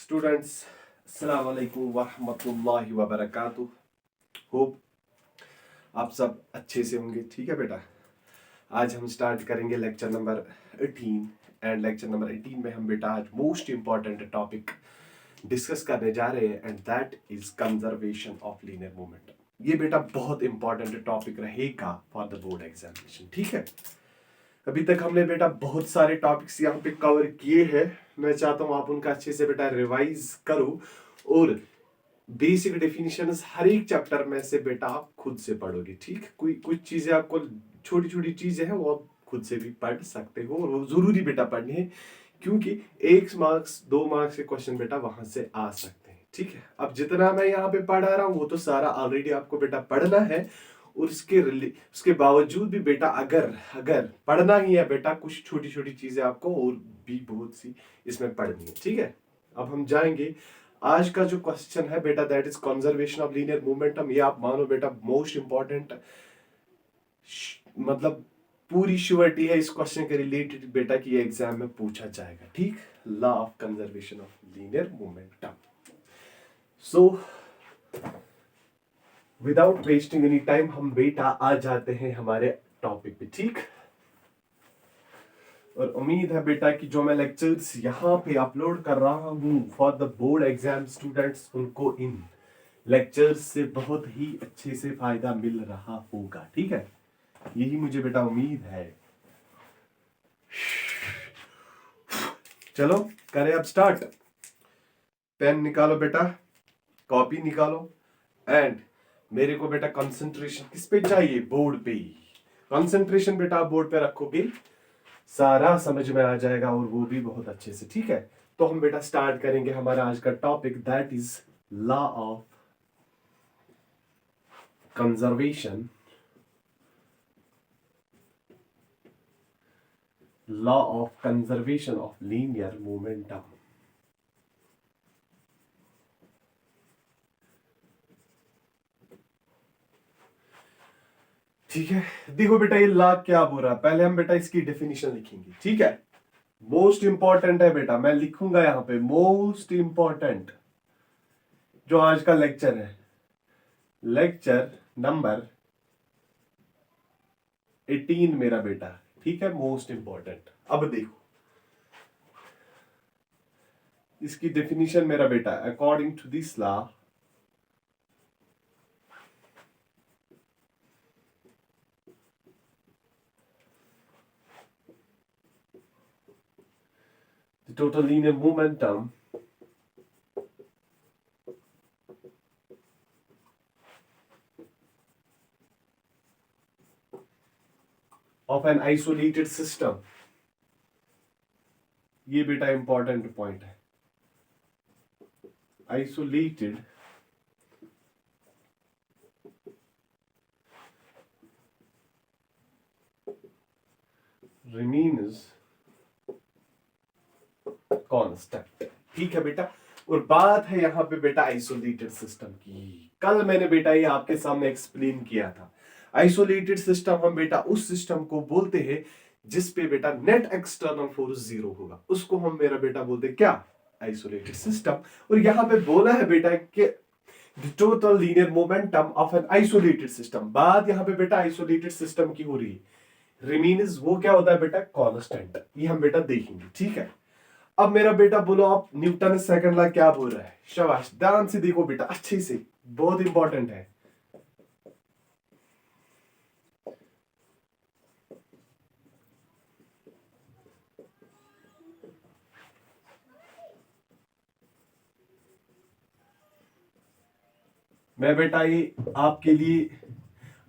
Students, अस्सलाम वालेकुम वरहमतुल्लाहि वबरकातुह। होप आप सब अच्छे से होंगे। ठीक है बेटा, आज हम स्टार्ट करेंगे lecture number 18 and lecture number 18 में हम बेटा आज मोस्ट इंपॉर्टेंट टॉपिक डिस्कस करने जा रहे हैं and that is conservation of linear movement. ये बेटा बहुत इंपॉर्टेंट टॉपिक रहेगा फॉर द बोर्ड एग्जामिनेशन। ठीक है, अभी तक हमने बेटा बहुत सारे टॉपिक्स यहाँ पे कवर किए हैं। मैं चाहता हूँ आप उनका अच्छे से बेटा रिवाइज करो और बेसिक डेफिनेशंस हर एक चैप्टर में से बेटा आप खुद से पढ़ोगे। ठीक, कोई कुछ चीजें आपको छोटी छोटी चीजें हैं वो आप खुद से भी पढ़ सकते हो और वो जरूरी बेटा पढ़नी है, क्योंकि 1 मार्क्स 2 मार्क्स के क्वेश्चन बेटा वहां से आ सकते हैं। ठीक है, अब जितना मैं यहाँ पे पढ़ा रहा हूँ वो तो सारा ऑलरेडी आपको बेटा पढ़ना है और उसके बावजूद भी बेटा अगर अगर पढ़ना ही है बेटा, कुछ छोटी छोटी चीजें आपको और भी बहुत सी इसमें पढ़नी है। ठीक है, अब हम जाएंगे। आज का जो क्वेश्चन है बेटा that is conservation of linear momentum. ये आप मानो बेटा मोस्ट इंपॉर्टेंट, मतलब पूरी श्योरिटी है इस क्वेश्चन के रिलेटेड बेटा कि ये एग्जाम में पूछा जाएगा। ठीक, law of conservation of linear momentum. So without wasting any time हम बेटा आ जाते हैं हमारे टॉपिक पे। ठीक, और उम्मीद है बेटा कि जो मैं लेक्चर्स यहाँ पे अपलोड कर रहा हूँ for the board exam students, उनको इन लेक्चर्स से बहुत ही अच्छे से फायदा मिल रहा होगा। ठीक है, यही मुझे बेटा उम्मीद है। चलो करें अब स्टार्ट। पेन निकालो बेटा, कॉपी निकालो एंड मेरे को बेटा कंसंट्रेशन किस पे चाहिए? बोर्ड पे ही। कंसंट्रेशन बेटा आप बोर्ड पे रखोगे, सारा समझ में आ जाएगा और वो भी बहुत अच्छे से। ठीक है, तो हम बेटा स्टार्ट करेंगे हमारा आज का topic that is law of conservation, law of conservation of linear momentum. ठीक है, देखो बेटा ये लॉ क्या बोल रहा है, पहले हम बेटा इसकी डेफिनेशन लिखेंगे। ठीक है, मोस्ट इंपॉर्टेंट है बेटा, मैं लिखूंगा यहां पे मोस्ट इंपॉर्टेंट जो आज का लेक्चर है, लेक्चर नंबर 18 मेरा बेटा। ठीक है, मोस्ट इंपॉर्टेंट। अब देखो इसकी डेफिनेशन मेरा बेटा, according to this law the total linear momentum of an isolated system, ये बेटा इंपॉर्टेंट पॉइंट है। Isolated remains constant. ठीक है बेटा, और बात है यहां पे बेटा आइसोलेटेड सिस्टम की। कल मैंने बेटा ये आपके सामने एक्सप्लेन किया था। आइसोलेटेड सिस्टम हम बेटा उस सिस्टम को बोलते हैं जिसपे बेटा नेट एक्सटर्नल फोर्स जीरो होगा, उसको हम मेरा बेटा बोलते हैं क्या? Isolated system. और यहां पे बोला है बेटा कि the total linear momentum of an isolated system. बात यहां पे बेटा आइसोलेटेड सिस्टम की हो रही है। रिमेन्स वो क्या होता है बेटा? कांस्टेंट। ये हम बेटा देखेंगे। ठीक है, अब मेरा बेटा बोलो आप न्यूटन सेकंड लॉ क्या बोल रहा है? शाबाश, ध्यान से देखो बेटा अच्छे से, बहुत इंपॉर्टेंट है। मैं बेटा ये आपके लिए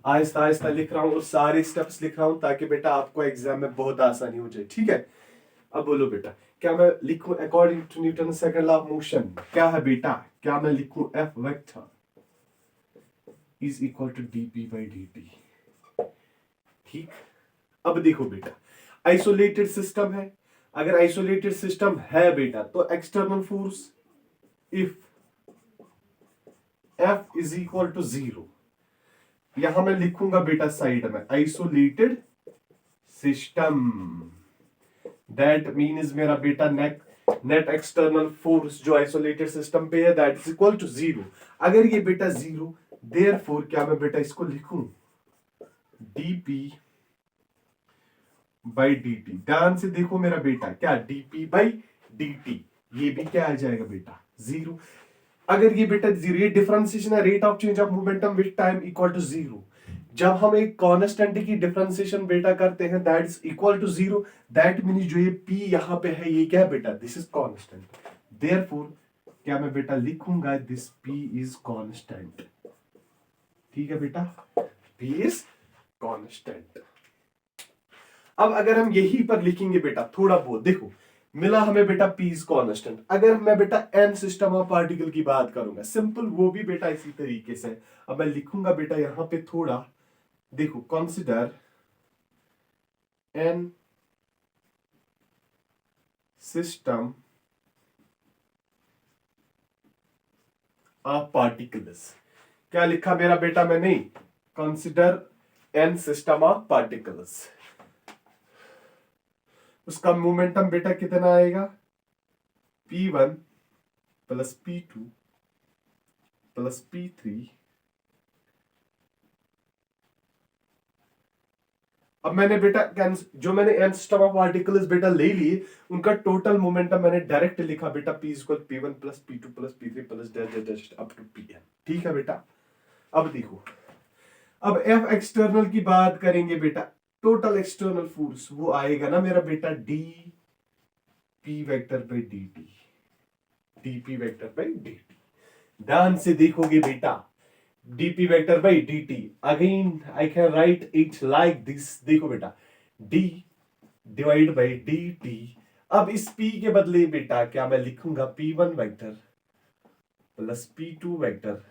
आहिस्ता आहिस्ता लिख रहा हूं और सारे स्टेप्स लिख रहा हूं ताकि बेटा आपको एग्जाम में बहुत आसानी हो जाए। ठीक है, अब बोलो बेटा, क्या मैं लिखूं according to Newton second law of motion? क्या है बेटा? क्या मैं लिखूं F vector is equal to DP by D. ठीक, अब देखो बेटा आइसोलेटेड सिस्टम है। अगर आइसोलेटेड सिस्टम है बेटा तो external force if F is equal to zero, यहां मैं लिखूंगा बेटा साइड में आइसोलेटेड सिस्टम, दैट मीन्स मेरा बेटा नेक नेट एक्सटर्नल फोर्स जो आइसोलेटेड सिस्टम पे है दैट इज इक्वल टू 0। अगर ये बेटा 0, देयरफॉर क्या मैं बेटा इसको लिखूं dp बाई dt। ध्यान से देखो मेरा बेटा, क्या dp बाई dt, ये भी क्या आ जाएगा बेटा 0। अगर ये बेटा 0, ये डिफरेंशिएशन है rate of change of momentum with time equal to 0। जब हम एक कांस्टेंट की डिफरेंशिएशन बेटा करते हैं that is equal to 0, that means जो ये p यहां पे है ये क्या है बेटा, दिस इज कांस्टेंट। देयरफॉर क्या मैं बेटा लिखूंगा दिस p इज कांस्टेंट। ठीक है बेटा, p इज कांस्टेंट। अब अगर हम यही पर लिखेंगे बेटा थोड़ा बहुत, देखो मिला हमें बेटा p इज कांस्टेंट। अगर मैं बेटा n सिस्टम ऑफ पार्टिकल की बात करूंगा सिंपल, वो भी बेटा इसी तरीके से। अब मैं लिखूंगा बेटा यहां पे थोड़ा, देखो consider n system of particles. क्या लिखा मेरा बेटा मैंने, consider n system of particles. उसका मोमेंटम बेटा कितना आएगा, p1 plus p2 plus p3। अब मैंने बेटा जो मैंने n सिस्टम ऑफ पार्टिकल्स बेटा ले लिए, उनका टोटल मोमेंटम मैंने डायरेक्ट लिखा बेटा p equal p1 plus p2 plus p3 plus dash up to pn। ठीक है बेटा। अब देखो, अब f एक्सटर्नल की बात करेंगे बेटा, टोटल एक्सटर्नल फोर्स वो आएगा ना मेरा बेटा d p vector by dt, dp vector by dt। ध्यान से देखोगे बेटा, dp vector by dt, again I can write it like this. देखो बेटा d डिवाइड बाई dt। अब इस p के बदले बेटा क्या मैं लिखूंगा p1 vector plus p2 vector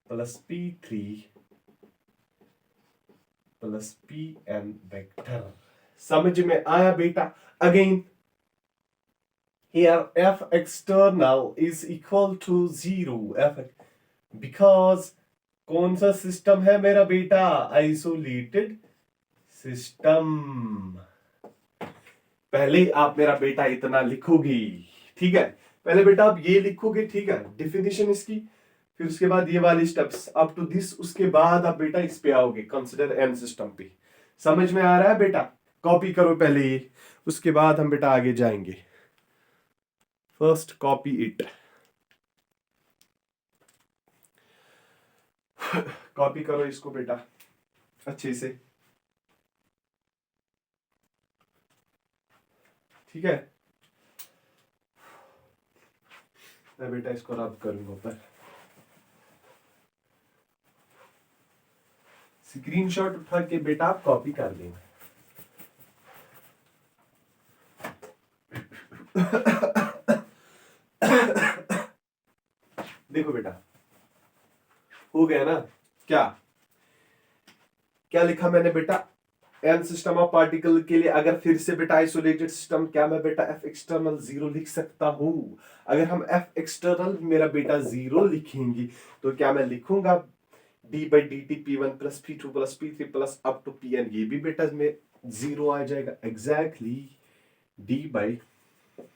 plus p3 plus pn vector. समझ में आया बेटा। Again here f external is equal to 0 f, because कौन सा सिस्टम है मेरा बेटा, आइसोलेटेड सिस्टम। पहले आप मेरा बेटा इतना लिखोगे, ठीक है, पहले बेटा आप ये लिखोगे, ठीक है, डेफिनेशन इसकी, फिर उसके बाद ये वाली स्टेप्स अप टू दिस, उसके बाद आप बेटा इस पे आओगे कंसिडर एन सिस्टम पे। समझ में आ रहा है बेटा, कॉपी करो पहले ये, उसके बाद हम बेटा आगे जाएंगे। फर्स्ट कॉपी इट, कॉपी करो इसको बेटा अच्छे से, ठीक है। मैं बेटा इसको रब करूंगा ऊपर, स्क्रीनशॉट उठा के बेटा आप कॉपी कर देना। देखो बेटा हो गया ना, क्या क्या लिखा मैंने बेटा, एन सिस्टम ऑफ पार्टिकल के लिए अगर फिर से बेटा आइसोलेटेड सिस्टम, क्या मैं बेटा एफ एक्सटर्नल 0 लिख सकता हूं। अगर हम एफ एक्सटर्नल मेरा बेटा 0 लिखेंगे तो क्या मैं लिखूंगा d by D T p1 plus p2 plus p3 plus up to pn, ये भी बेटा में 0 आ जाएगा। Exactly d by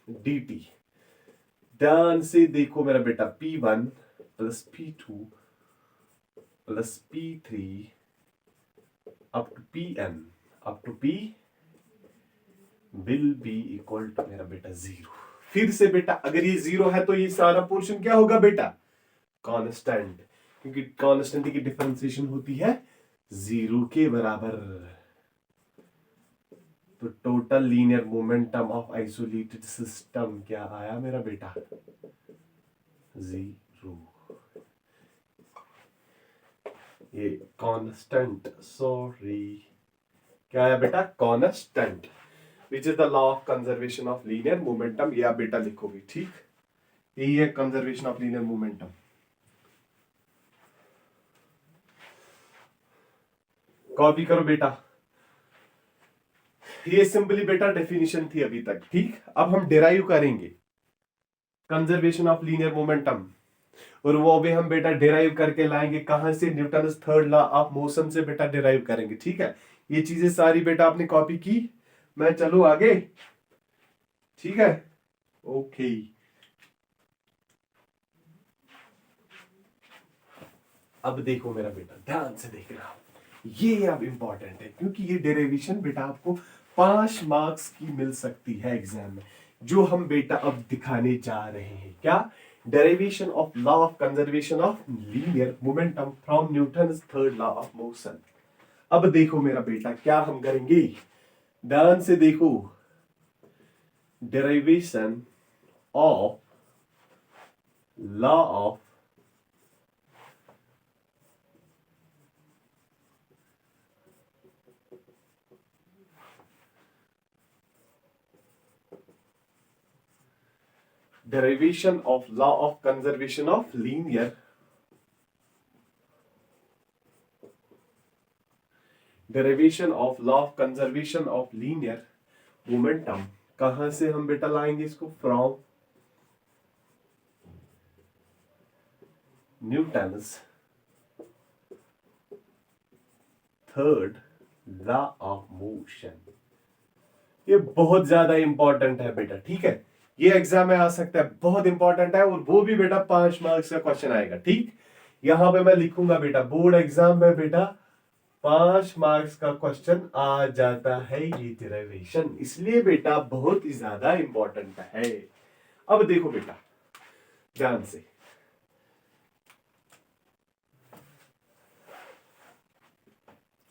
D T. ध्यान से देखो मेरा बेटा, p1 plus p2 plus p3 up to pn up to p will be equal to मेरा बेटा 0। फिर से बेटा अगर ये 0 है तो ये सारा पोर्शन क्या होगा बेटा, कांस्टेंट, क्योंकि कांस्टेंट की डिफरेंशिएशन होती है 0 के बराबर। तो total linear momentum of isolated system क्या आया मेरा बेटा, 0। ये कांस्टेंट, सॉरी क्या आया बेटा, constant, which is the law of conservation of linear momentum. ये आप बेटा लिखोगे, ठीक, यही है conservation of linear momentum. Copy करो बेटा, ये सिंपली बेटा डेफिनेशन थी अभी तक, ठीक। अब हम डिराइव करेंगे कंजर्वेशन ऑफ लीनियर मोमेंटम, और वो भी हम बेटा डिराइव करके लाएंगे कहां से, Newton third law of motion से बेटा डिराइव करेंगे, ठीक है। ये चीजें सारी बेटा आपने कॉपी की, मैं चलूं आगे, ठीक है, ओके। अब देखो मेरा बेटा, ध्यान से देख रहा हूं, ये अब इंपॉर्टेंट है क्योंकि ये डेरिवेशन बेटा आपको 5 मार्क्स की मिल सकती है एग्जाम में, जो हम बेटा अब दिखाने जा रहे हैं। क्या? Derivation of law of conservation of linear momentum from Newton's third law of motion. अब देखो मेरा बेटा, क्या हम करेंगे, ध्यान से देखो। Derivation of law of derivation of law of conservation of linear derivation of law of conservation of linear momentum कहां से हम बेटा लाएंगे इसको, from Newton's third law of motion. ये बहुत ज्यादा इंपॉर्टेंट है बेटा, ठीक है, ये एग्जाम में आ सकता है, बहुत इंपॉर्टेंट है, और वो भी बेटा 5 मार्क्स का क्वेश्चन आएगा। ठीक, यहां पे मैं लिखूंगा बेटा, बोर्ड एग्जाम में बेटा 5 मार्क्स का क्वेश्चन आ जाता है ये डेरिवेशन, इसलिए बेटा बहुत ही ज्यादा इंपॉर्टेंट है। अब देखो बेटा ध्यान से,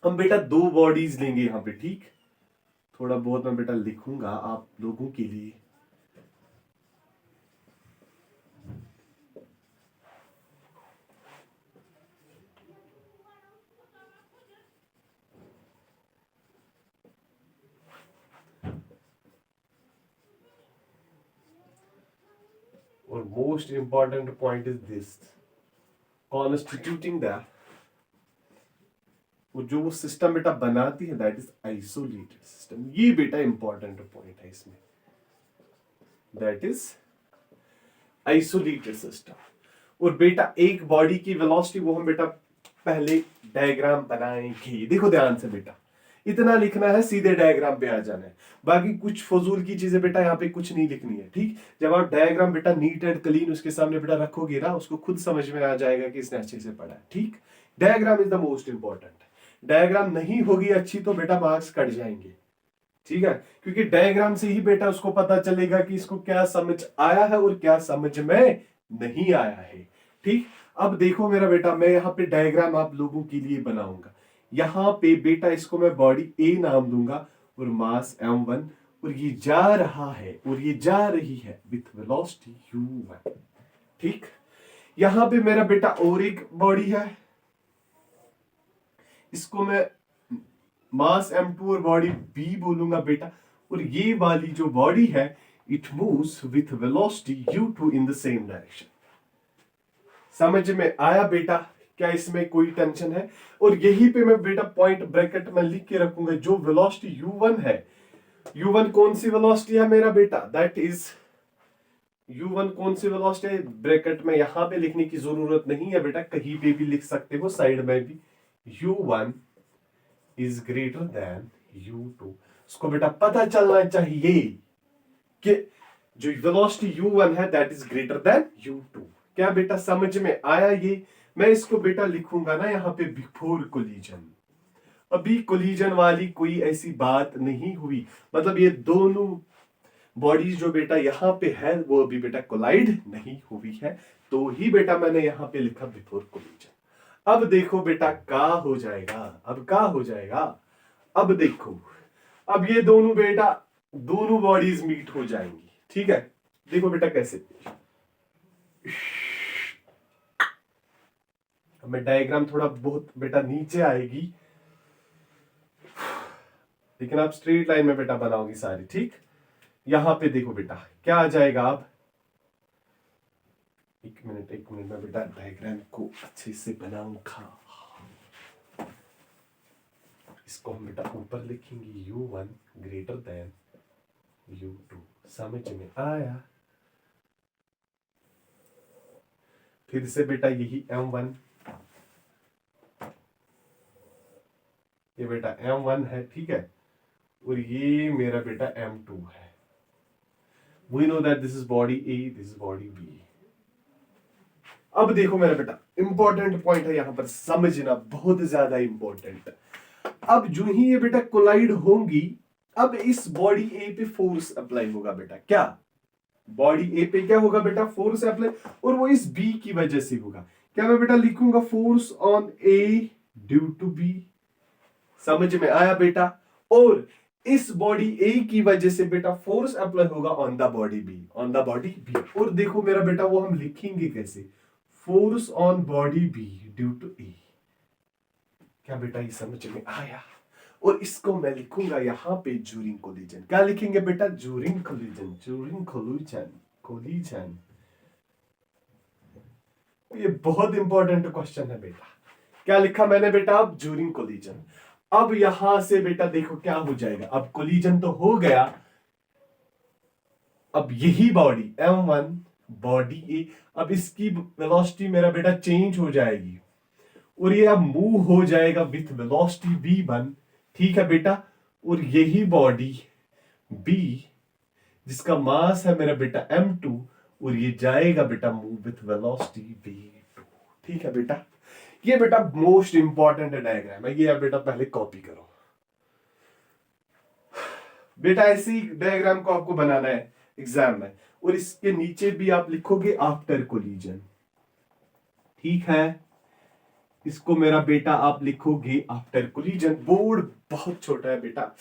हम बेटा 2 बॉडीज लेंगे यहां पे। ठीक, थोड़ा बहुत मैं बेटा लिखूंगा आप लोगों के लिए। और most important point is this, constituting the, वो जो वो सिस्टम बेटा बनाती है, दैट इज आइसोलेटेड सिस्टम। ये बेटा इंपॉर्टेंट पॉइंट है इसमें, दैट इज आइसोलेटेड सिस्टम। और बेटा एक बॉडी की वेलोसिटी, वो हम बेटा पहले डायग्राम बनाएंगे। देखो ध्यान से बेटा, इतना लिखना है, सीधे डायग्राम पे आ जाना है, बाकी कुछ फजूल की चीजें बेटा यहाँ पे कुछ नहीं लिखनी है। ठीक, जब आप डायग्राम बेटा नीट एंड क्लीन उसके सामने बेटा रखोगे ना, उसको खुद समझ में आ जाएगा कि इसने अच्छे से पढ़ा है। ठीक, diagram is the most important. Diagram नहीं होगी अच्छी तो बेटा मार्क्स कट जाएंगे। ठीक है, क्योंकि डायग्राम से ही बेटा उसको पता चलेगा कि इसको क्या समझ आया है और क्या समझ में नहीं आया है। ठीक, अब देखो मेरा बेटा, मैं यहाँ पे डायग्राम आप लोगों के लिए बनाऊंगा। यहाँ पे बेटा इसको मैं बॉडी ए नाम दूंगा और मास m1, और ये जा रहा है और ये जा रही है विथ वेलोसिटी u1। ठीक, यहां पे मेरा बेटा और एक बॉडी है, इसको मैं मास m2 और बॉडी b बोलूंगा बेटा, और ये वाली जो बॉडी है, it moves with velocity u2 in the same direction. समझ में आया बेटा? क्या इसमें कोई टेंशन है? और यहीं पे मैं बेटा पॉइंट ब्रैकेट में लिख के रखूंगा, जो वेलोसिटी u1 है, u1 कौन सी वेलोसिटी है मेरा बेटा, दैट इज u1 कौन सी वेलोसिटी है, ब्रैकेट में यहां पे लिखने की जरूरत नहीं है बेटा, कहीं पे भी लिख सकते हो, साइड में भी। u1 is greater than u2। उसको बेटा पता चलना चाहिए कि जो वेलोसिटी u1 है that is greater than u2। क्या बेटा समझ में आया ये? मैं इसको बेटा लिखूंगा ना यहाँ पे बिफोर कोलिजन। अभी कोलिजन वाली कोई ऐसी बात नहीं हुई, मतलब ये दोनों बॉडीज जो बेटा यहाँ पे है वो अभी बेटा कोलाइड नहीं हुई है, तो ही बेटा मैंने यहाँ पे लिखा बिफोर कोलिजन। अब देखो बेटा क्या हो जाएगा, अब क्या हो जाएगा, अब देखो, अब ये दोनों बेटा दोनों बॉडीज मीट हो जाएंगी। ठीक है, देखो बेटा कैसे, मैं डायग्राम थोड़ा बहुत बेटा नीचे आएगी, लेकिन आप स्ट्रेट लाइन में बेटा बनाओगी सारी। ठीक, यहां पे देखो बेटा क्या आ जाएगा। अब एक मिनट में बेटा डायग्राम को अच्छे से बनाऊंगा। इसको हम बेटा ऊपर लिखेंगे u1 ग्रेटर देन u2। समझ में आया? फिर से बेटा यही m1, ये बेटा m1 है, ठीक है, और ये मेरा बेटा m2 है। We know that this is body A, this is body B. अब देखो मेरा बेटा, इंपॉर्टेंट पॉइंट है यहां पर समझना, बहुत ज्यादा इंपॉर्टेंट। अब जो ही ये बेटा कोलाइड होंगी, अब इस बॉडी ए पे फोर्स अप्लाई होगा बेटा। क्या बॉडी ए पे क्या होगा बेटा? फोर्स अप्लाई, और वो इस बी की वजह से होगा। क्या मैं बेटा लिखूंगा force on A due to B? समझ में आया बेटा? और इस बॉडी ए की वजह से बेटा फोर्स अप्लाई होगा on the body B, on the body B. और देखो मेरा बेटा, वो हम लिखेंगे कैसे? Force on body B due to A. क्या बेटा ये समझ में आया? और इसको मैं लिखूंगा यहां पे ज्यूरिंग कोलिजन। क्या लिखेंगे बेटा? During collision, during collision, collision. ये बहुत इंपॉर्टेंट क्वेश्चन है बेटा। क्या लिखा मैंने बेटा? अब ज्यूरिंग कोलिजन। अब यहां से बेटा देखो क्या हो जाएगा। अब कोलिजन तो हो गया, अब यही बॉडी M1 बॉडी ए, अब इसकी वेलोसिटी मेरा बेटा चेंज हो जाएगी, और ये अब मूव हो जाएगा विथ वेलोसिटी V1। ठीक है बेटा? और यही बॉडी B, जिसका मास है मेरा बेटा M2, और ये जाएगा बेटा मूव विथ वेलोसिटी V2। ठीक है बेटा? ये बेटा मोस्ट इंपॉर्टेंट डायग्राम है, ये अब बेटा पहले कॉपी करो बेटा। ऐसी डायग्राम को आपको बनाना है एग्जाम में, और इसके नीचे भी आप लिखोगे आफ्टर कोलिजन। ठीक है? इसको मेरा बेटा आप लिखोगे आफ्टर कोलिजन। बोर्ड बहुत छोटा है बेटा,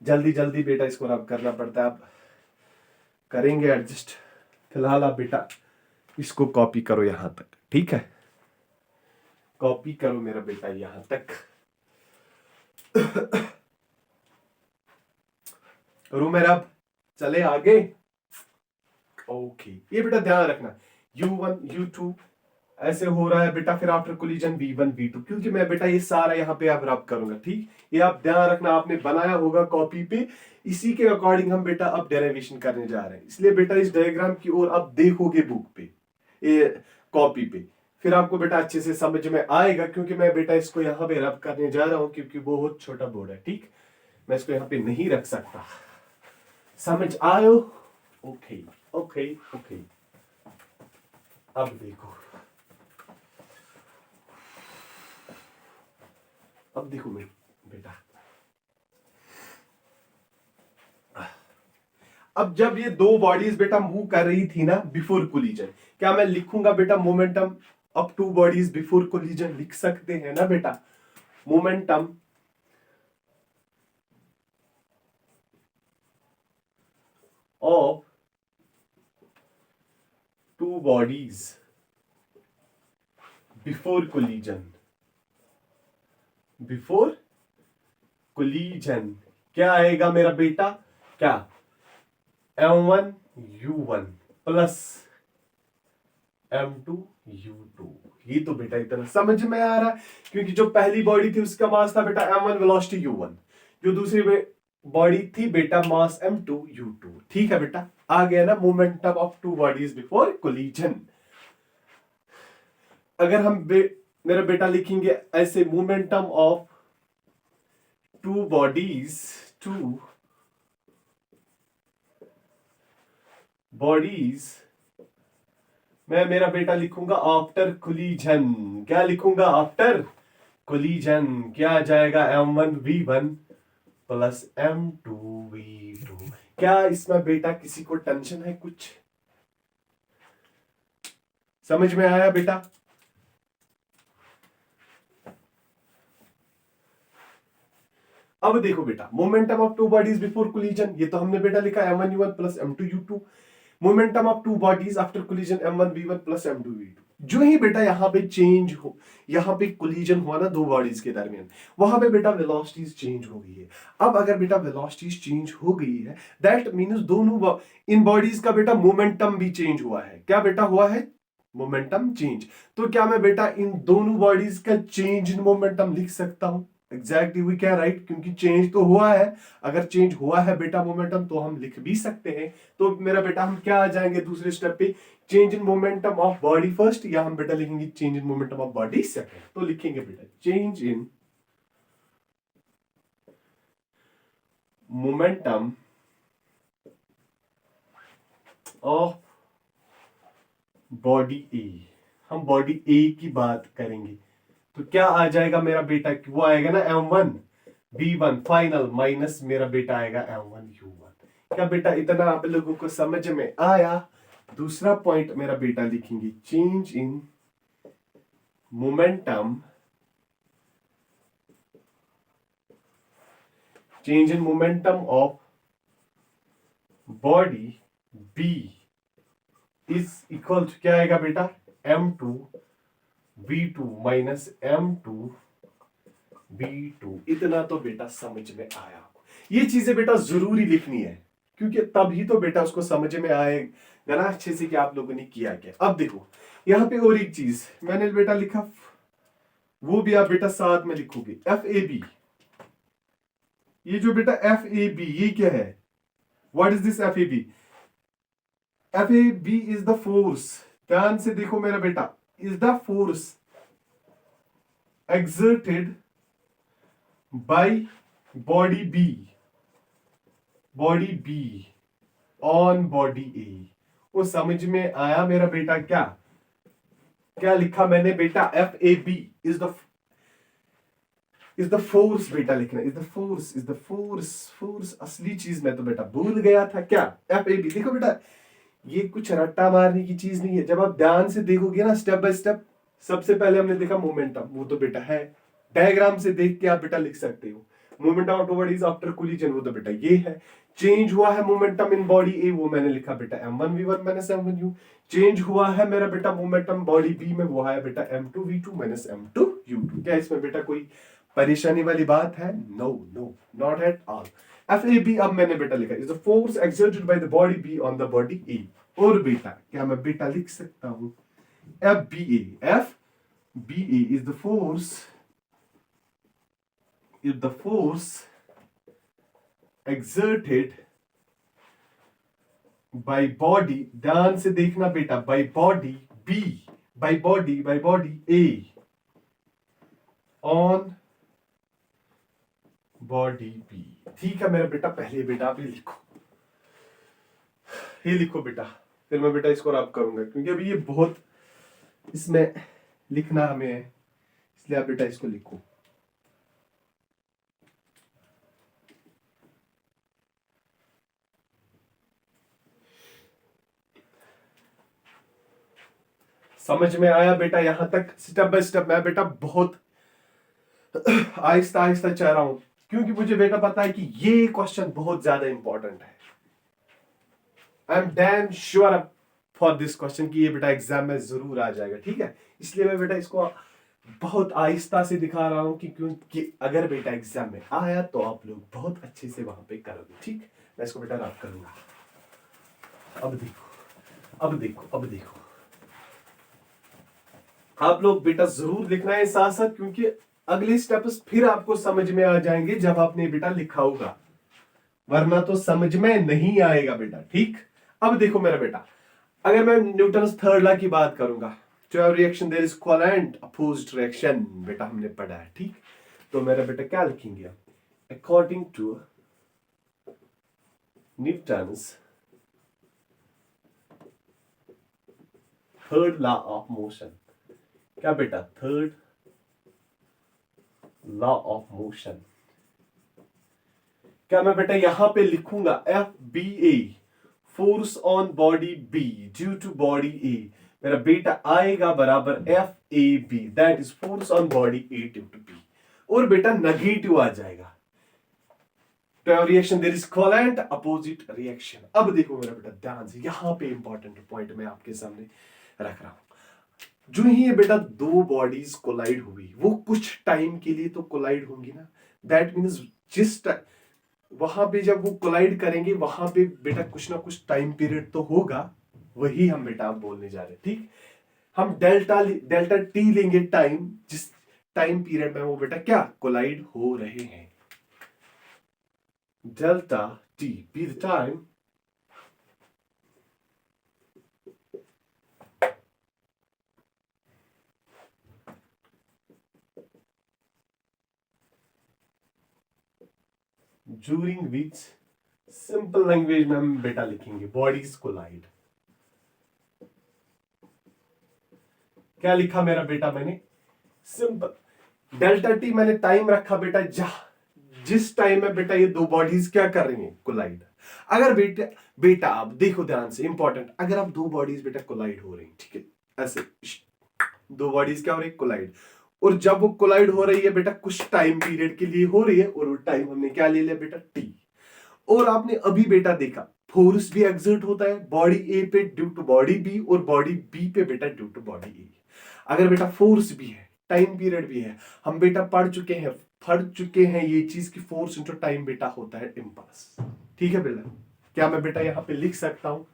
जल्दी जल्दी बेटा इसको रब करना पड़ता है। आप करेंगे एडजस्ट। फिलहाल आप बेटा इसको कॉपी करो यहां तक। ठीक है? कॉपी करो मेरा बेटा यहां तक। करो मेरा, चले आगे। ओके, ये बेटा ध्यान रखना, U1 U2 ऐसे हो रहा है बेटा, फिर आफ्टर कोलिजन V1 V2, क्योंकि मैं बेटा ये सारा यहाँ पे अब रब करूंगा। ठीक, ये आप ध्यान रखना, आपने बनाया होगा कॉपी पे, इसी के अकॉर्डिंग हम बेटा अब डेरिवेशन करने जा रहे हैं। इसलिए बेटा इस डायग्राम की ओर आप देखोगे बुक पे, ये कॉपी पे, फिर आपको बेटा अच्छे से समझ में आएगा, क्योंकि मैं बेटा इसको यहाँ पे रब करने जा रहा हूँ, क्योंकि बहुत छोटा बोर्ड है। ठीक, मैं इसको यहाँ पे नहीं रख सकता। समझ आयो? Okay okay okay. अब देखो, अब देखो बेटा, अब जब ये दो बॉडीज बेटा मूव कर रही थी ना बिफोर कोलिजन, क्या मैं लिखूंगा बेटा momentum of two bodies before collision? लिख सकते हैं ना बेटा? Momentum of two bodies before collision, before collision क्या आएगा मेरा बेटा? क्या? M1 U1 plus M2 U2। ये तो बेटा इतना समझ में आ रहा है, क्योंकि जो पहली बॉडी थी उसका मास था बेटा M1 वेलोसिटी U1, जो दूसरी बॉडी थी बेटा मास M2 U2। ठीक है बेटा? आ गया ना momentum of two bodies before collision. अगर हम मेरा बेटा लिखेंगे ऐसे, momentum of two bodies, two bodies, मैं मेरा बेटा लिखूंगा आफ्टर कोलिजन। क्या लिखूंगा? After collision. क्या आ जाएगा? M1 V1 plus M2 V2। क्या इसमें बेटा किसी को टेंशन है? कुछ समझ में आया बेटा? अब देखो बेटा, momentum of two bodies before collision, ये तो हमने बेटा लिखा M1 U1 plus M2 U2। Momentum of two bodies after collision M1 V1 plus M2 V2। जो ही बेटा यहाँ पे चेंज हो, यहाँ पे कोलिजन हुआ ना दो बॉडीज के दरमियान, वहां पे बेटा वेलोसिटीज चेंज हो गई है। अब अगर बेटा वेलोसिटीज चेंज हो गई है, दैट मींस दोनों इन बॉडीज का बेटा मोमेंटम भी चेंज हुआ है। क्या बेटा हुआ है? Momentum change. तो क्या मैं बेटा इन दोनों बॉडीज का चेंज इन मोमेंटम लिख सकता हूं? एग्जैक्टली वी कैन राइट, क्योंकि चेंज तो हुआ है। अगर चेंज हुआ है बेटा मोमेंटम, तो हम लिख भी सकते हैं। तो मेरा बेटा हम क्या आ जाएंगे दूसरे स्टेप पे? Change in momentum of body first, या हम बेटा लिखेंगे change in momentum of body second. तो लिखेंगे बेटा change in momentum of body A. हम बॉडी ए की बात करेंगे तो क्या आ जाएगा मेरा बेटा, वो आएगा ना M1 B1 फाइनल माइनस मेरा बेटा आएगा M1U1। क्या बेटा इतना आप लोगों को समझ में आया? दूसरा पॉइंट मेरा बेटा लिखेंगे, change in momentum, change in momentum of body B is equal to क्या आएगा बेटा, M2V2 माइनस M2B2। इतना तो बेटा समझ में आया। ये चीजें बेटा जरूरी लिखनी है क्योंकि तभी तो बेटा उसको समझ में आएगा ना अच्छे से कि आप लोगों ने किया क्या। अब देखो यहाँ पे और एक चीज मैंने बेटा लिखा, वो भी आप बेटा साथ में लिखोगे, FAB। ये जो बेटा FAB ये क्या है, what is this FAB? FAB is the force, ध्यान से देखो मेरा बेटा, is the force exerted by body B on body A। वो समझ में आया मेरा बेटा? क्या क्या लिखा मैंने बेटा, FAB इज द फोर्स बेटा लिखना, इज द फोर्स असली चीज मैं तो बेटा भूल गया था। क्या FAB? देखो बेटा ये कुछ रट्टा मारने की चीज नहीं है, जब आप ध्यान से देखोगे ना स्टेप बाय स्टेप। सबसे पहले हमने देखा मोमेंटम, वो तो बेटा है, डायग्राम से देख के आप बेटा लिख सकते हो। Momentum of body is after collision, वो तो बेटा ये है। चेंज हुआ है मोमेंटम इन बॉडी ए, वो मैंने लिखा बेटा M1V1 माइनस M1U। चेंज हुआ है मेरा बेटा मोमेंटम बॉडी बी में, वो है बेटा M2V2 माइनस M2U2। क्या इसमें बेटा कोई परेशानी वाली बात है? No no, not at all. FAB अब मैंने बेटा लिखा, is the force exerted by the body B on the body A. और बेटा क्या मैं बेटा लिख सकता हूं, FBA is the force exerted by body, ध्यान से देखना बेटा, by body B, by body A on body B। ठीक है मेरा बेटा, पहले बेटा आप ये लिखो बेटा, फिर मैं बेटा इसको रब करूंगा क्योंकि अभी ये बहुत इसमें लिखना हमें है, इसलिए आप बेटा इसको लिखो। समझ में आया बेटा यहां तक? स्टेप बाय स्टेप मैं बेटा बहुत आहिस्ता आहिस्ता चाह रहा हूं क्योंकि मुझे बेटा पता है कि ये क्वेश्चन बहुत ज्यादा इंपॉर्टेंट है। I am damn sure for this question कि ये बेटा एग्जाम में जरूर आ जाएगा, ठीक है? इसलिए मैं बेटा इसको बहुत आहिस्ता से दिखा रहा हूं कि क्योंकि अगर बेटा एग्जाम में आया तो आप लोग बहुत अच्छे से वहां पे करोगे, ठीक? मैं इसको बेटा रब करूंगा। अब देखो आप लोग बेटा जरूर लिखना है साथ साथ, क्योंकि अगले स्टेप्स फिर आपको समझ में आ जाएंगे जब आपने बेटा लिखा होगा, वरना तो समझ में नहीं आएगा बेटा, ठीक? अब देखो मेरा बेटा, अगर मैं न्यूटन्स थर्ड लॉ की बात करूंगा, तो reaction there is covalent opposed reaction, बेटा हमने पढ़ा है, ठीक? तो मेरा बेटा क्या लिखेंगे, according to Newton's third law of motion. क्या बेटा? Third law of motion. क्या मैं बेटा यहां पे लिखूंगा FBA, force on body B due to body A, मेरा बेटा आएगा बराबर FAB, that is force on body A due to B. और बेटा नेगेटिव आ जाएगा, तो reaction there is covalent opposite reaction. अब देखो मेरा बेटा ध्यान से, यहां पे इंपॉर्टेंट पॉइंट मैं आपके सामने रख रहा हूं। जो ही ये बेटा दो बॉडीज कोलाइड हुई, वो कुछ टाइम के लिए तो कोलाइड होंगी ना, दैट मीन्स जिस वहां पे जब वो कोलाइड करेंगे वहां पे बेटा कुछ ना कुछ टाइम पीरियड तो होगा, वही हम बेटा आप बोलने जा रहे हैं, ठीक? हम डेल्टा टी लेंगे टाइम, जिस टाइम पीरियड में वो बेटा क्या कोलाइड हो रहे हैं। Delta T be the time during which, simple language में हम बेटा लिखेंगे बॉडीज कोलाइड। क्या लिखा मेरा बेटा मैंने, सिंपल डेल्टा टी मैंने टाइम रखा बेटा जिस टाइम में बेटा ये दो बॉडीज क्या कर रही हैं, कोलाइड। अगर बेटा बेटा आप देखो ध्यान से, इंपॉर्टेंट, अगर आप दो बॉडीज बेटा कोलाइड हो रही, ठीक है, ऐसे दो बॉडीज क्या हो रही, कोलाइड, और जब वो कोलाइड हो रही है बेटा कुछ टाइम पीरियड के लिए हो रही है, और वो टाइम हमने क्या ले लिया बेटा, टी। और आपने अभी बेटा देखा फोर्स भी एक्सर्ट होता है बॉडी ए पे ड्यू टू बॉडी बी, और बॉडी बी पे बेटा ड्यू टू बॉडी ए। अगर बेटा फोर्स भी है, टाइम पीरियड भी है, हम बेटा पढ़ चुके हैं ये चीज की फोर्स इंटू टाइम बेटा होता है इम्पल्स। ठीक है बेटा, क्या मैं बेटा यहां पे लिख सकता हूं,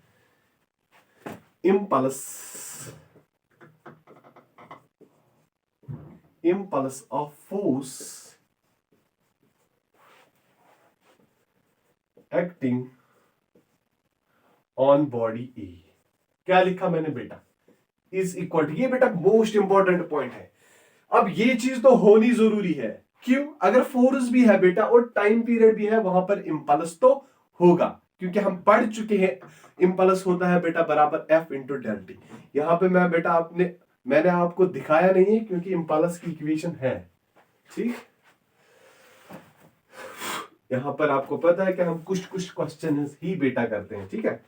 impulse of force acting on body A. क्या लिखा मैंने बेटा, इज इक्वल टू, ये बेटा मोस्ट इंपॉर्टेंट पॉइंट है। अब ये चीज तो होनी जरूरी है, क्यों, अगर फोर्स भी है बेटा और टाइम पीरियड भी है, वहां पर इंपल्स तो होगा, क्योंकि हम पढ़ चुके हैं इंपल्स होता है बेटा बराबर एफ इंटू डेल टी। यहां पे मैं बेटा मैंने आपको दिखाया नहीं है क्योंकि इंपल्स की इक्वेशन है, ठीक। यहां पर आपको पता है कि हम कुछ क्वेश्चन ही बेटा करते हैं, ठीक है,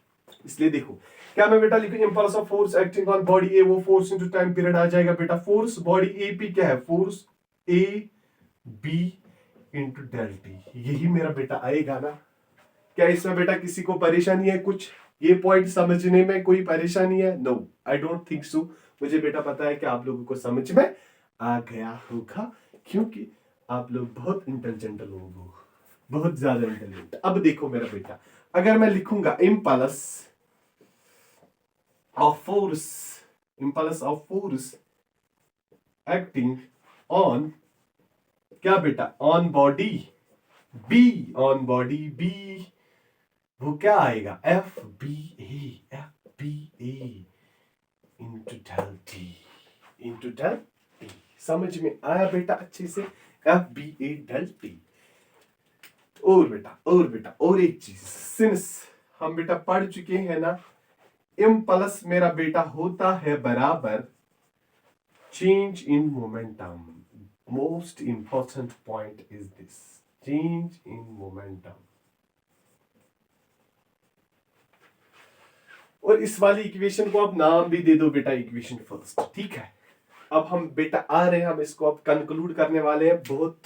इसलिए देखो क्या मैं बेटा लिखूं, impulse of force acting on body A, वो फोर्स इनटू टाइम पीरियड आ जाएगा बेटा, फोर्स बॉडी ए पी क्या है, force A B into del T, यही मेरा बेटा आएगा ना। क्या इसमें बेटा किसी को परेशानी है, कुछ ये पॉइंट समझने में कोई परेशानी है, no I don't think so. मुझे बेटा पता है कि आप लोगों को समझ में आ गया होगा, क्योंकि आप लोग बहुत इंटेलिजेंट लोग हो, बहुत ज्यादा इंटेलिजेंट। अब देखो मेरा बेटा, अगर मैं लिखूंगा impulse of force acting on क्या बेटा, on body B, on body B, वो क्या आएगा, FBA into del T। समझ में आया बेटा अच्छे से, FBA del T। और बेटा और एक चीज, सिंस हम बेटा पढ़ चुके हैं ना, इम्पल्स मेरा बेटा होता है बराबर change in momentum. Most important point is this, change in momentum. और इस वाली इक्वेशन को आप नाम भी दे दो बेटा, इक्वेशन फर्स्ट, ठीक है। अब हम बेटा आ रहे हैं, हम इसको अब कंक्लूड करने वाले हैं, बहुत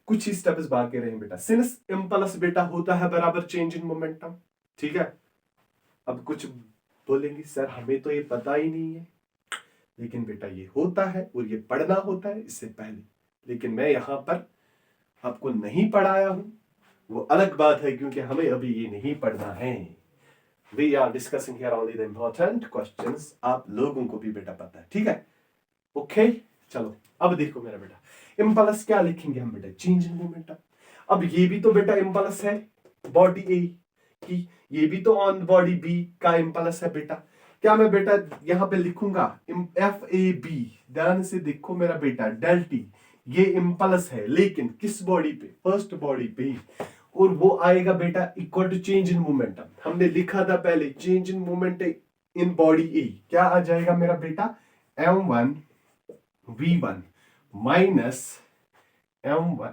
कुछ ही स्टेप्स बाकी रहे बेटा। सिंस इम्पल्स बेटा होता है बराबर चेंज इन मोमेंटम, ठीक है। अब कुछ बोलेंगे सर हमें तो ये पता ही नहीं है, लेकिन बेटा ये होता है और ये पढ़ना होता है इससे पहले, लेकिन मैं यहां पर आपको नहीं पढ़ाया हूं, वो अलग बात है, क्योंकि हमें अभी ये नहीं पढ़ना है। We are discussing here only the important questions, आप लोगों को भी बेटा पता है, ठीक है, ओके। चलो अब देखो मेरा बेटा, इम्पल्स क्या लिखेंगे हम बेटा, चेंज इन मोमेंटम। अब ये भी तो बेटा इम्पल्स है बॉडी ए की, ये भी तो ऑन बॉडी बी का इम्पल्स है बेटा। क्या मैं बेटा यहां पे लिखूंगा एफ ए बी, ध्यान से देखो मेरा बेटा, डेल टी, ये इम्पल्स है लेकिन किस बॉडी पे, फर्स्ट बॉडी पे, और वो आएगा बेटा equal to change in momentum. हमने लिखा था पहले change in moment in body A, क्या आ जाएगा मेरा बेटा, m1 v1 minus m1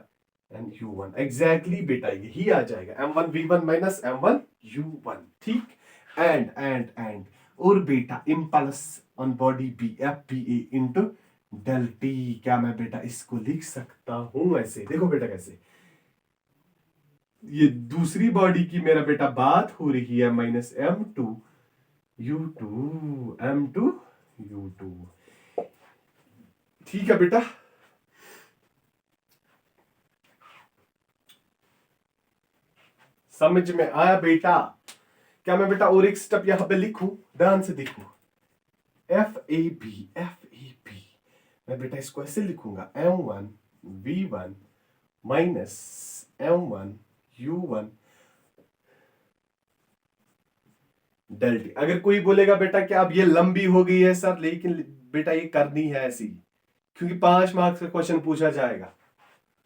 and u1, exactly बेटा यही आ जाएगा, m1 v1 minus m1 u1, ठीक। एंड और बेटा impulse on body B F B A into del T, क्या मैं बेटा इसको लिख सकता हूं ऐसे, देखो बेटा कैसे, ये दूसरी बॉडी की मेरा बेटा बात हो रही है, minus m2 u2 m2 u2, ठीक है बेटा। समझ में आया बेटा? क्या मैं बेटा और एक स्टेप यहां पे लिखूं, ध्यान से देखो, एफ ए बी मैं बेटा इसको ऐसे लिखूंगा, m1 v1 minus m1 u1 del T. अगर कोई बोलेगा बेटा कि अब ये लंबी हो गई है सर, लेकिन बेटा ये करनी है ऐसी, क्योंकि 5 मार्क्स का क्वेश्चन पूछा जाएगा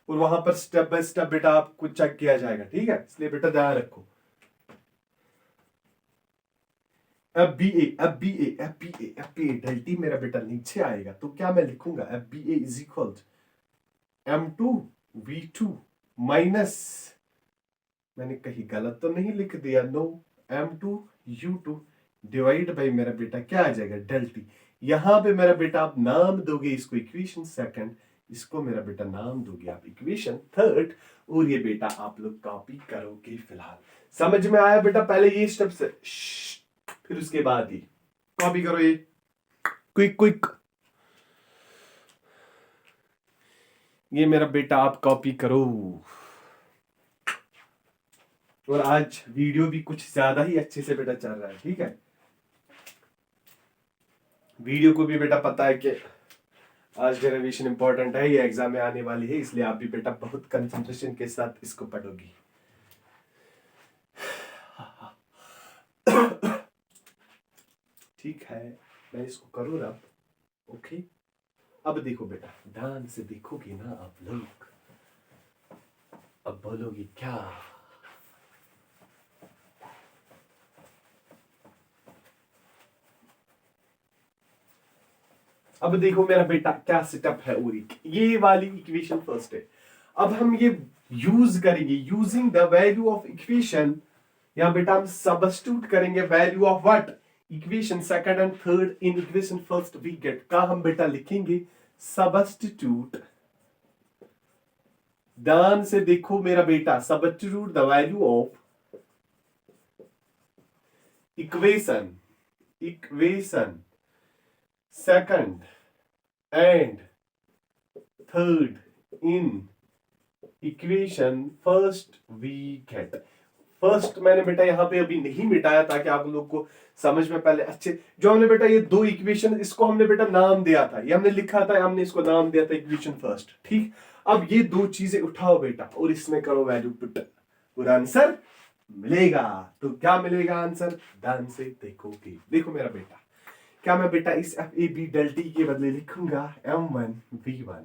और वहां पर स्टेप बाय स्टेप बेटा आपको चेक किया जाएगा, ठीक है, इसलिए बेटा ध्यान रखो। F B A F B A F B A F B A del T मेरा बेटा नीचे आएगा तो क्या मैं लिखूंगा F B A is equal M2V2 minus, मैंने कहीं गलत तो नहीं लिख दिया, नो, M2U2 डिवाइड बाई मेरा बेटा क्या आ जाएगा डेल्टी। यहां पे मेरा बेटा आप नाम दोगे इसको इक्वेशन सेकंड, इसको मेरा बेटा नाम दोगे आप इक्वेशन थर्ड, और ये बेटा आप लोग कॉपी करोगे। फिलहाल समझ में आया बेटा? पहले ये स्टेप से फिर उसके बाद ही कॉपी करो, ये क्विक क्विक, ये मेरा बेटा आप कॉपी करो। और आज वीडियो भी कुछ ज्यादा ही अच्छे से बेटा चल रहा है, ठीक है? वीडियो को भी बेटा पता है कि आज डेरिवेशन इंपॉर्टेंट है, ये एग्जाम में आने वाली है, इसलिए आप भी बेटा बहुत कंसंट्रेशन के साथ इसको पढ़ोगी। ठीक है, मैं इसको करूँ ना, ओके? अब देखो बेटा, ध्यान से देखोगे ना आप लोग, अब बोलोगे क्या? अब देखो मेरा बेटा क्या सेटअप है, और ये वाली इक्वेशन फर्स्ट है। अब हम ये यूज करेंगे, using the value of equation, या बेटा हम सब्स्टिट्यूट करेंगे value of what, equation second and third in equation first we get, का हम बेटा लिखेंगे सब्स्टिट्यूट। ध्यान से देखो मेरा बेटा, substitute the value of equation second and third in equation first we get. First मैंने बेटा यहां पे अभी नहीं मिटाया ताकि आप लोग को समझ में पहले अच्छे, जो हमने बेटा ये दो इक्वेशन, इसको हमने बेटा नाम दिया था, ये हमने लिखा था, हमने इसको नाम दिया था इक्वेशन फर्स्ट, ठीक? अब ये दो चीजें उठाओ बेटा और इसमें करो वैल्यू पुट, और आंसर मिलेगा। तो क्या मिलेगा आंसर? ध्यान से देखोगे। देखो मेरा बेटा, क्या मैं बेटा इस एफ ए बी डेल्टी के बदले लिखूंगा M1V1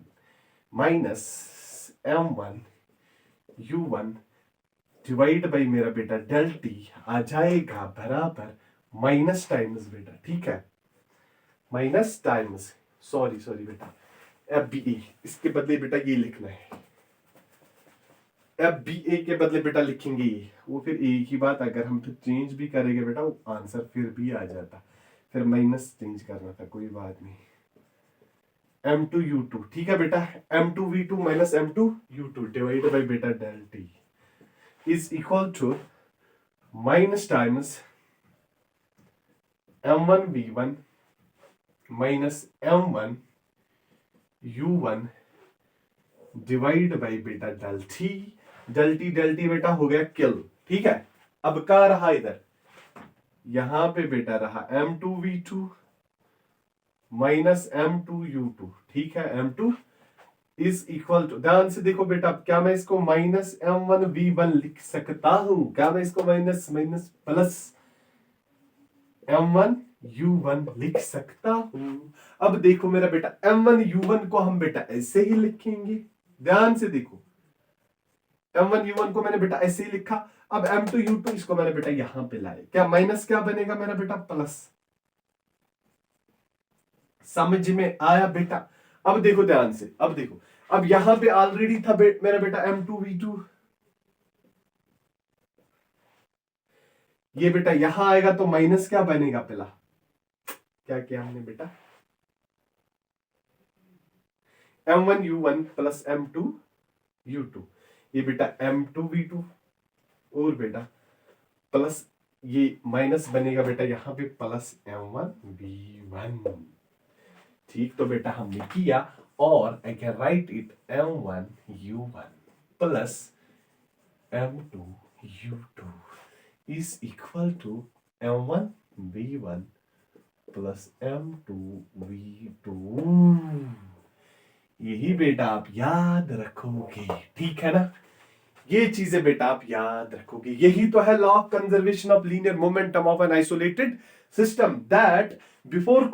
minus M1U1 divide by मेरा बेटा डेल्टी आ जाएगा बराबर माइनस टाइम्स बेटा, ठीक है? माइनस टाइम्स, सॉरी बेटा, एफ बी ए, इसके बदले बेटा ये लिखना है, एफ बी ए के बदले बेटा लिखेंगे ये, वो फिर एक ही बात, अगर हम फिर चेंज भी करेंगे बेटा वो आंसर फिर भी आ जाता, फिर माइनस चेंज करना था, कोई बात नहीं। M2U2, ठीक है बेटा, M2V2 minus M2U2 divide by बेटा डेल्टी is equal to minus times M1V1 minus M1U1 divide by बेटा डेल्टी। डेल्टी बेटा हो गया किल, ठीक है? अब क्या रहा इधर, यहां पे बेटा रहा M2V2 माइनस M2U2, ठीक है? M2 इज इक्वल टू, ध्यान से देखो बेटा, क्या मैं इसको माइनस M1V1 लिख सकता हूं? क्या मैं इसको माइनस प्लस M1U1 लिख सकता हूं? अब देखो मेरा बेटा, M1U1 को हम बेटा ऐसे ही लिखेंगे, ध्यान से देखो, M1U1 को मैंने बेटा ऐसे ही लिखा। अब M2U2 इसको मैंने बेटा यहां पे लाए, क्या माइनस क्या बनेगा मेरा बेटा? प्लस। समझ में आया बेटा? अब देखो ध्यान से, अब देखो, अब यहां पे ऑलरेडी था मेरा बेटा M2V2, ये बेटा यहां आएगा तो माइनस क्या बनेगा? पहला क्या किया हमने बेटा, M1U1 प्लस M2U2, ये बेटा M2V2 और बेटा प्लस ये माइनस बनेगा बेटा यहां पे प्लस M1V1, ठीक? तो बेटा हमने किया, और I can write it M1U1 plus M2U2 is equal to M1V1 plus M2V2। यही बेटा आप याद रखोगे, ठीक है ना? ये चीजें बेटा आप याद रखोगे, यही तो है law of conservation of linear momentum of an isolated system, that before